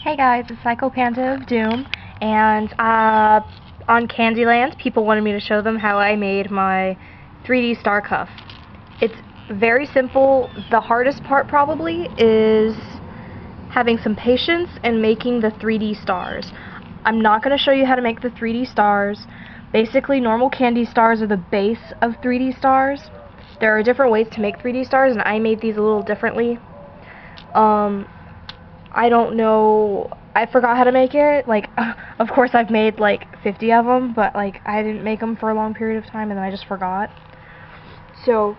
Hey guys, it's Psycho Panda of Doom, and on Kandi Land, people wanted me to show them how I made my 3D star cuff. It's very simple. The hardest part probably is having some patience and making the 3D stars. I'm not going to show you how to make the 3D stars. Basically, normal Kandi stars are the base of 3D stars. There are different ways to make 3D stars, and I made these a little differently. I don't know, I forgot how to make it. Like, of course I've made like 50 of them, but like I didn't make them for a long period of time and then I just forgot. So,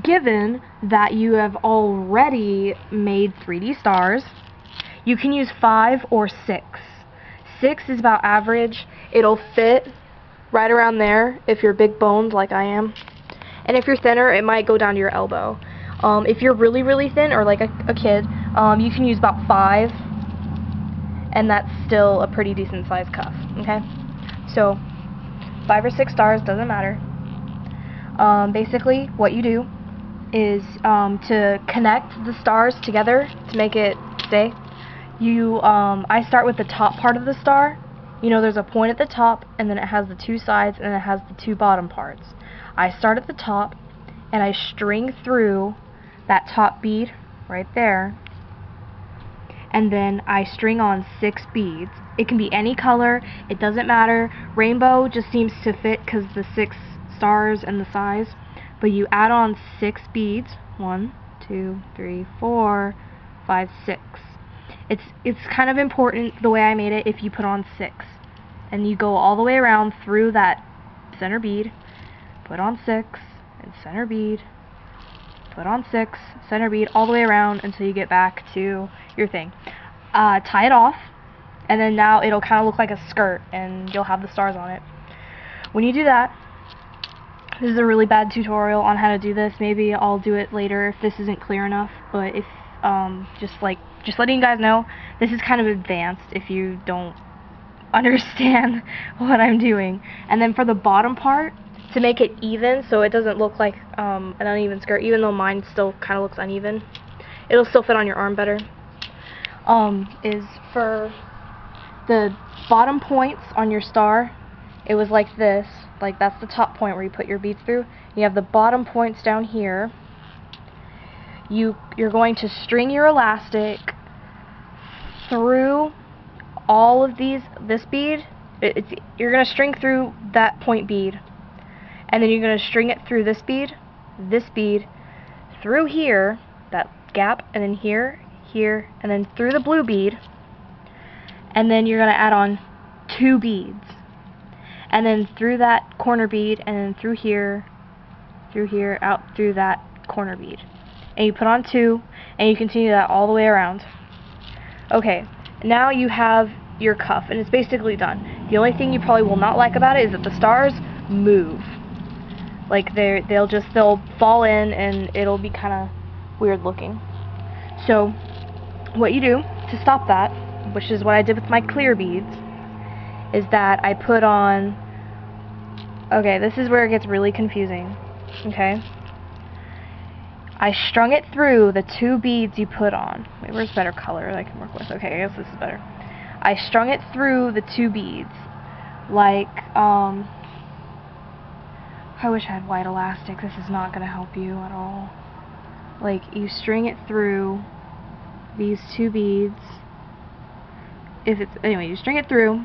given that you have already made 3D stars, you can use 5 or 6. 6 is about average. It'll fit right around there if you're big boned like I am. And if you're thinner, it might go down to your elbow. If you're really, really thin, or like a kid, you can use about 5, and that's still a pretty decent sized cuff, okay? So, 5 or 6 stars, doesn't matter. Basically, what you do is, to connect the stars together, to make it stay, I start with the top part of the star. You know, there's a point at the top, and then it has the 2 sides, and then it has the 2 bottom parts. I start at the top, and I string through that top bead right there, and then I string on 6 beads. It can be any color, it doesn't matter. Rainbow just seems to fit because the 6 stars and the size, but you add on 6 beads. 1, 2, 3, 4, 5, 6. It's kind of important the way I made it if you put on 6, and you go all the way around through that center bead, put on 6, and center bead, put on 6, center bead, all the way around until you get back to your thing. Tie it off, and then now it'll kind of look like a skirt, and you'll have the stars on it. When you do that, this is a really bad tutorial on how to do this. Maybe I'll do it later if this isn't clear enough, but if, just letting you guys know, this is kind of advanced if you don't understand what I'm doing. And then for the bottom part, to make it even, so it doesn't look like an uneven skirt, even though mine still kind of looks uneven, it'll still fit on your arm better, is for the bottom points on your star, it was like this, like that's the top point where you put your beads through. You have the bottom points down here. You're going to string your elastic through all of this bead. You're going to string through that point bead, and then you're going to string it through this bead, through here, that gap, and then here, and then through the blue bead, and then you're going to add on 2 beads, and then through that corner bead, and then through here, out through that corner bead. And you put on 2, and you continue that all the way around. Okay, now you have your cuff, and it's basically done. The only thing you probably will not like about it is that the stars move. Like they'll fall in, and it'll be kind of weird looking. So what you do to stop that, which is what I did with my clear beads, is that I put on, okay, this is where it gets really confusing, okay? I strung it through the 2 beads you put on. Wait, where's better color that I can work with? Okay, I guess this is better. I strung it through the 2 beads, like, I wish I had white elastic. This is not going to help you at all. Like, you string it through these 2 beads. Anyway, you string it through,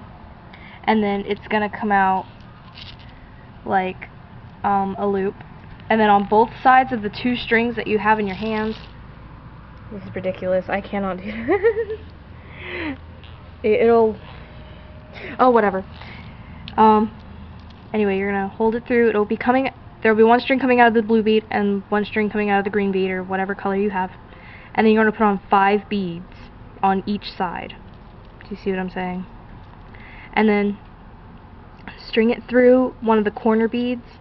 and then it's going to come out like a loop. And then on both sides of the 2 strings that you have in your hands, this is ridiculous, I cannot do this. Oh, whatever. Anyway, you're gonna hold it through. There'll be 1 string coming out of the blue bead and 1 string coming out of the green bead, or whatever color you have. And then you're gonna put on 5 beads on each side. Do you see what I'm saying? And then string it through one of the corner beads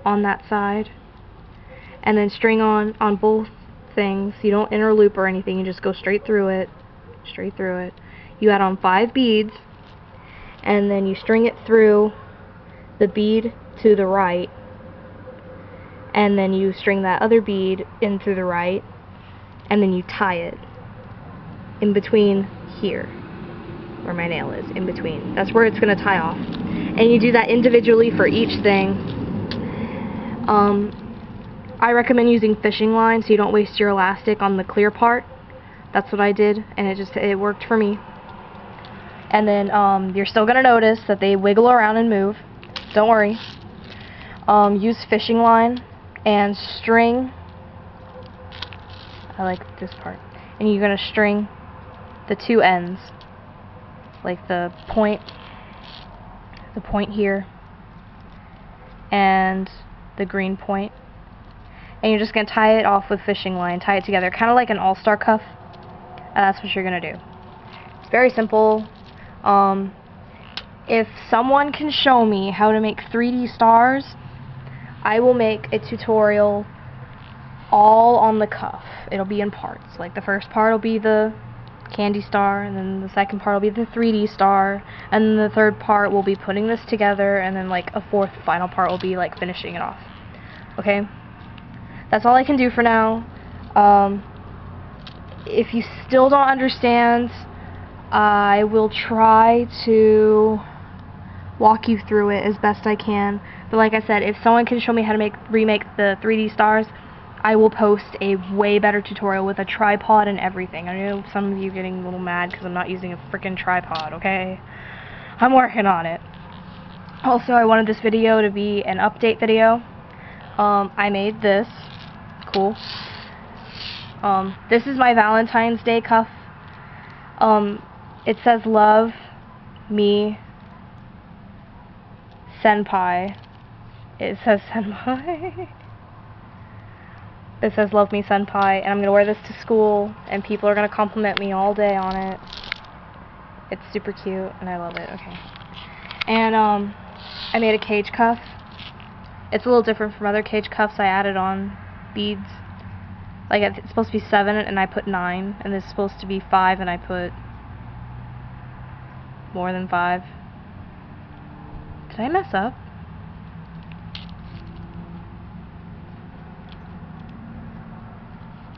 on that side, and then string on both things. You don't interloop or anything, you just go straight through it. You add on 5 beads, and then you string it through the bead to the right, and then you string that other bead in through the right, and then you tie it in between here, where my nail is, in between. That's where it's going to tie off. And you do that individually for each thing. I recommend using fishing line so you don't waste your elastic on the clear part. That's what I did, and it worked for me. And then you're still going to notice that they wiggle around and move. Don't worry. Use fishing line and string. I like this part. And you're going to string the two ends, like the point here and the green point, and you're just going to tie it off with fishing line, tie it together, kind of like an all-star cuff, and that's what you're going to do. It's very simple. If someone can show me how to make 3D stars, I will make a tutorial all on the cuff. It'll be in parts. Like the first part will be the candy star, and then the second part will be the 3D star, and then the third part will be putting this together, and then like a fourth final part will be like finishing it off. Okay? That's all I can do for now. If you still don't understand, I will try to walk you through it as best I can. But like I said, if someone can show me how to remake the 3D stars, I will post a way better tutorial with a tripod and everything. I know some of you getting a little mad because I'm not using a freaking tripod, okay? I'm working on it. Also, I wanted this video to be an update video. I made this. Cool. This is my Valentine's Day cuff. It says love me senpai. It says senpai. It says love me senpai, and I'm gonna wear this to school, and people are gonna compliment me all day on it. It's super cute, and I love it. Okay. And I made a cage cuff. It's a little different from other cage cuffs. I added on beads. Like it's supposed to be 7, and I put 9, and this is supposed to be 5, and I put more than 5. Did I mess up?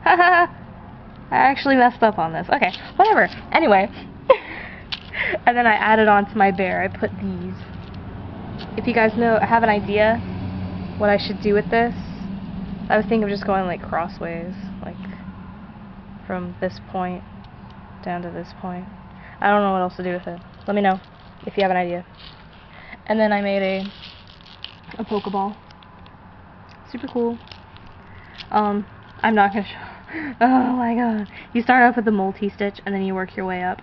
I actually messed up on this. Okay, whatever. Anyway. And then I added on to my bear. I put these. If you guys have an idea what I should do with this, I was thinking of just going like crossways, like from this point down to this point. I don't know what else to do with it. Let me know if you have an idea. And then I made a Pokeball. Super cool. I'm not gonna show. Oh my god. You start off with the multi-stitch and then you work your way up.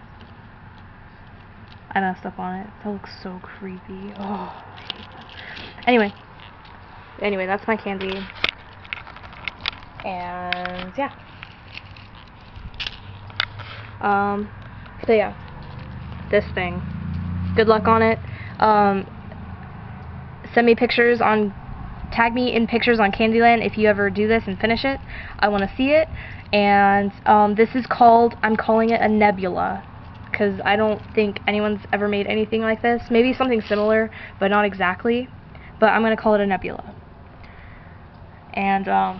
I messed up on it. That looks so creepy. Oh, I hate that. Anyway, that's my candy. And yeah. So yeah. This thing. Good luck on it. Send me pictures on tag me in pictures on Kandi Land if you ever do this and finish it. I want to see it. And this is I'm calling it a nebula, because I don't think anyone's ever made anything like this. Maybe something similar, but not exactly. But I'm going to call it a nebula. And I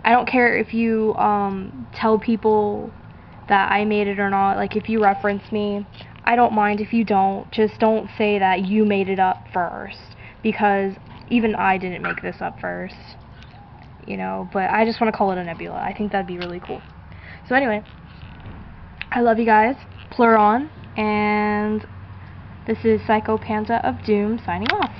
don't care if you tell people that I made it or not. Like, if you reference me, I don't mind if you don't. Just don't say that you made it up first, because even I didn't make this up first, you know, but I just want to call it a nebula. I think that'd be really cool. So anyway, I love you guys. Plur on, and this is Psycho Panda of Doom signing off.